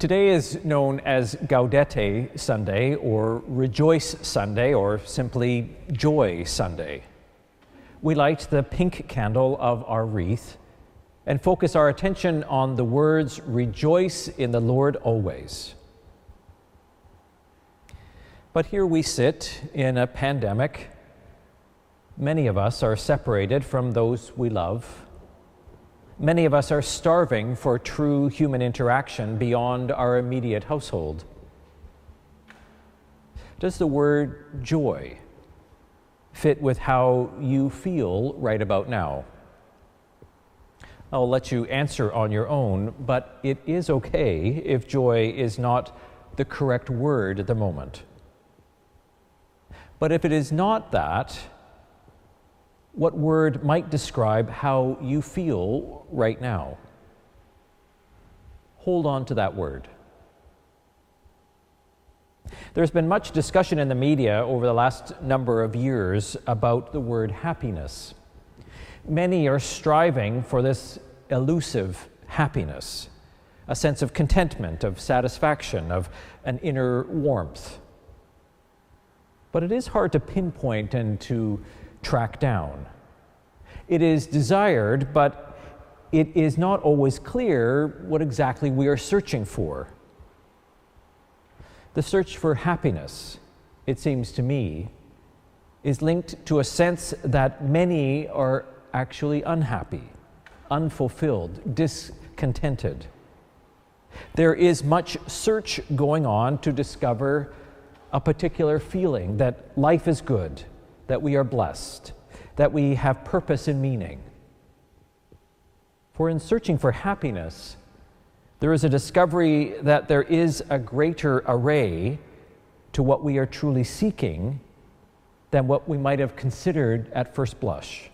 Today is known as Gaudete Sunday, or Rejoice Sunday, or simply Joy Sunday. We light the pink candle of our wreath and focus our attention on the words, "Rejoice in the Lord always." But here we sit in a pandemic. Many of us are separated from those we love. Many of us are starving for true human interaction beyond our immediate household. Does the word joy fit with how you feel right about now? I'll let you answer on your own, but it is okay if joy is not the correct word at the moment. But if it is not that, what word might describe how you feel right now? Hold on to that word. There's been much discussion in the media over the last number of years about the word happiness. Many are striving for this elusive happiness, a sense of contentment, of satisfaction, of an inner warmth. But it is hard to pinpoint and to track down. It is desired, but it is not always clear what exactly we are searching for. The search for happiness, it seems to me, is linked to a sense that many are actually unhappy, unfulfilled, discontented. There is much search going on to discover a particular feeling that life is good, that we are blessed, that we have purpose and meaning. For in searching for happiness, there is a discovery that there is a greater array to what we are truly seeking than what we might have considered at first blush.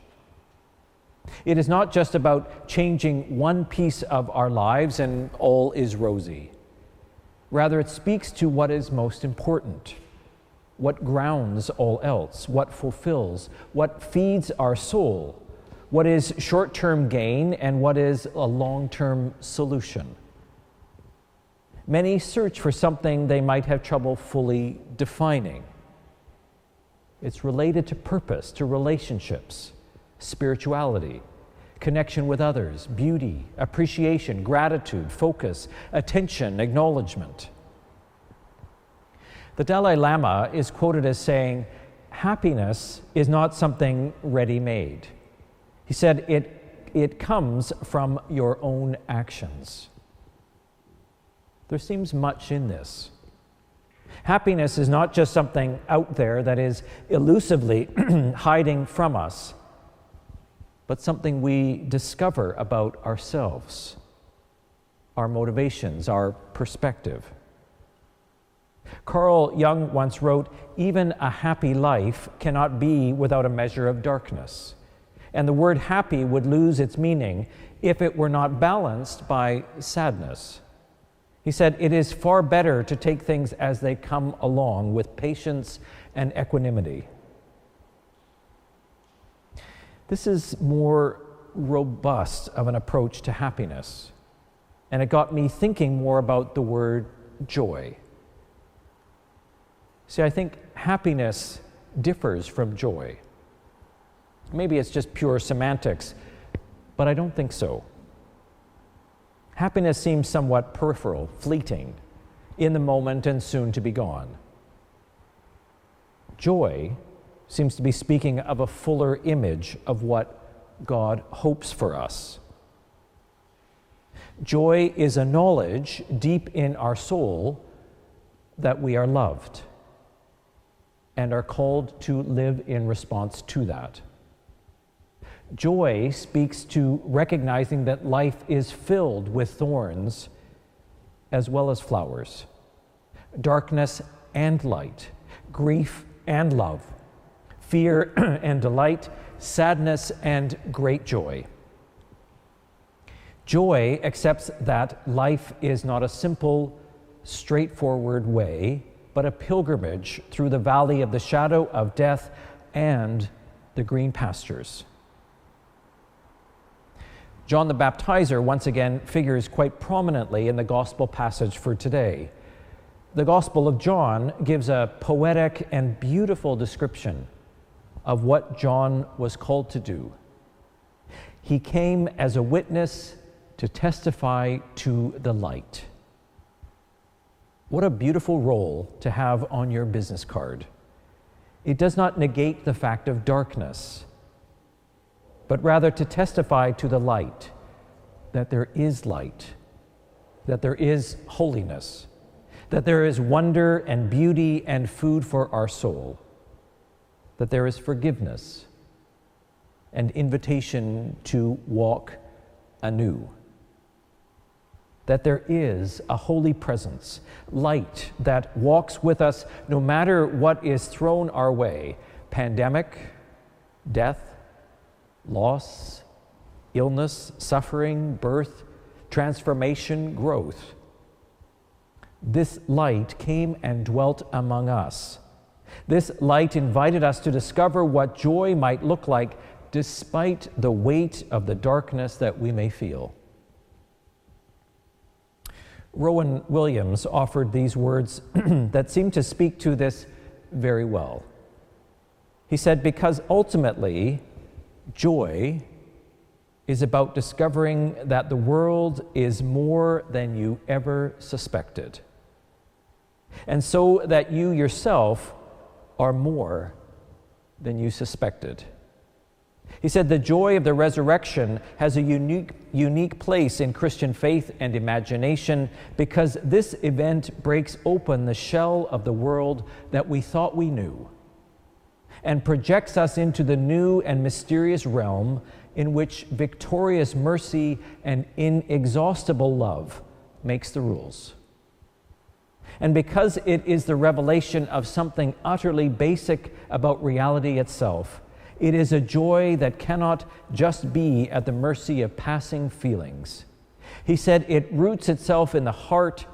It is not just about changing one piece of our lives and all is rosy. Rather, it speaks to what is most important, what grounds all else, what fulfills, what feeds our soul, what is short-term gain and what is a long-term solution. Many search for something they might have trouble fully defining. It's related to purpose, to relationships, spirituality, connection with others, beauty, appreciation, gratitude, focus, attention, acknowledgement. The Dalai Lama is quoted as saying, "Happiness is not something ready-made." He said, it comes from your own actions. There seems much in this. Happiness is not just something out there that is elusively hiding from us, but something we discover about ourselves, our motivations, our perspective. Carl Jung once wrote, "Even a happy life cannot be without a measure of darkness." And the word happy would lose its meaning if it were not balanced by sadness. He said, "It is far better to take things as they come along with patience and equanimity." This is more robust of an approach to happiness, and it got me thinking more about the word joy. See, I think happiness differs from joy. Maybe it's just pure semantics, but I don't think so. Happiness seems somewhat peripheral, fleeting, in the moment and soon to be gone. Joy seems to be speaking of a fuller image of what God hopes for us. Joy is a knowledge deep in our soul that we are loved and are called to live in response to that. Joy speaks to recognizing that life is filled with thorns as well as flowers, darkness and light, grief and love, fear and delight, sadness and great joy. Joy accepts that life is not a simple, straightforward way, but a pilgrimage through the valley of the shadow of death and the green pastures. John the Baptizer, once again, figures quite prominently in the gospel passage for today. The Gospel of John gives a poetic and beautiful description of what John was called to do. He came as a witness to testify to the light. What a beautiful role to have on your business card. It does not negate the fact of darkness, but rather to testify to the light, that there is light, that there is holiness, that there is wonder and beauty and food for our soul, that there is forgiveness and invitation to walk anew, that there is a holy presence, light that walks with us no matter what is thrown our way, pandemic, death, loss, illness, suffering, birth, transformation, growth. This light came and dwelt among us. This light invited us to discover what joy might look like despite the weight of the darkness that we may feel. Rowan Williams offered these words that seem to speak to this very well. He said, because ultimately, joy is about discovering that the world is more than you ever suspected, and so that you yourself are more than you suspected. He said the joy of the resurrection has a unique place in Christian faith and imagination because this event breaks open the shell of the world that we thought we knew and projects us into the new and mysterious realm in which victorious mercy and inexhaustible love makes the rules. And because it is the revelation of something utterly basic about reality itself, it is a joy that cannot just be at the mercy of passing feelings. He said it roots itself in the heart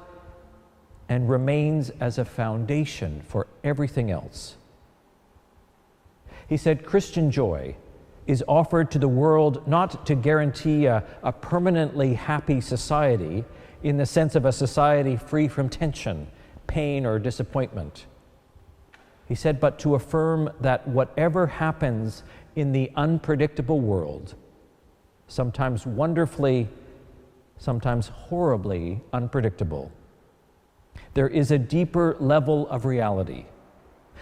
and remains as a foundation for everything else. He said Christian joy is offered to the world not to guarantee a permanently happy society in the sense of a society free from tension, pain, or disappointment. He said, but to affirm that whatever happens in the unpredictable world, sometimes wonderfully, sometimes horribly unpredictable, there is a deeper level of reality,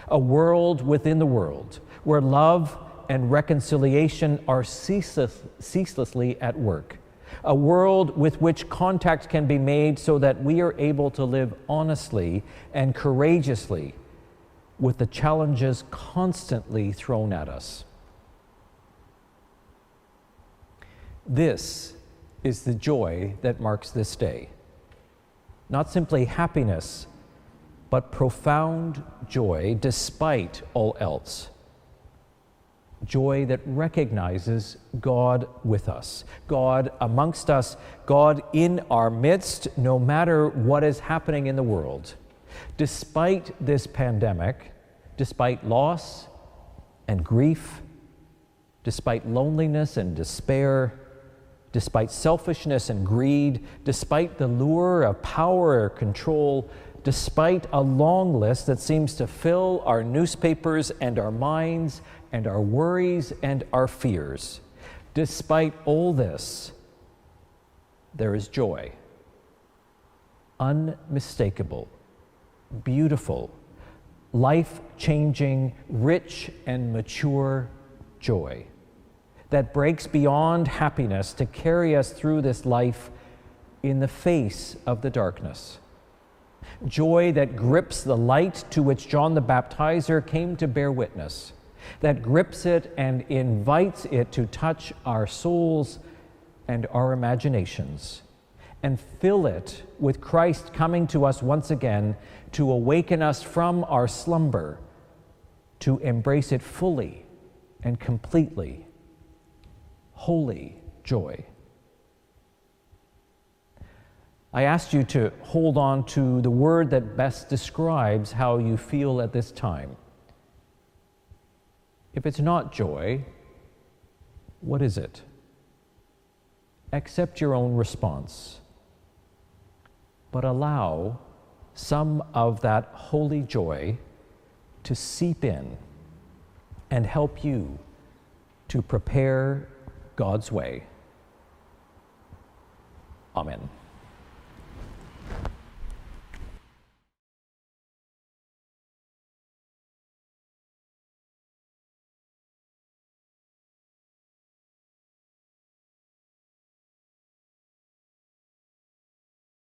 a world within the world, where love and reconciliation are ceaselessly at work, a world with which contact can be made so that we are able to live honestly and courageously with the challenges constantly thrown at us. This is the joy that marks this day. Not simply happiness, but profound joy despite all else. Joy that recognizes God with us, God amongst us, God in our midst, no matter what is happening in the world. Despite this pandemic, despite loss and grief, despite loneliness and despair, despite selfishness and greed, despite the lure of power or control, despite a long list that seems to fill our newspapers and our minds and our worries and our fears, despite all this, there is joy. Unmistakable, beautiful, life-changing, rich and mature joy that breaks beyond happiness to carry us through this life in the face of the darkness. Joy that grips the light to which John the Baptizer came to bear witness, that grips it and invites it to touch our souls and our imaginations, and fill it with Christ coming to us once again to awaken us from our slumber, to embrace it fully and completely. Holy joy. I asked you to hold on to the word that best describes how you feel at this time. If it's not joy, what is it? accept your own response, but allow some of that holy joy to seep in and help you to prepare God's way. Amen.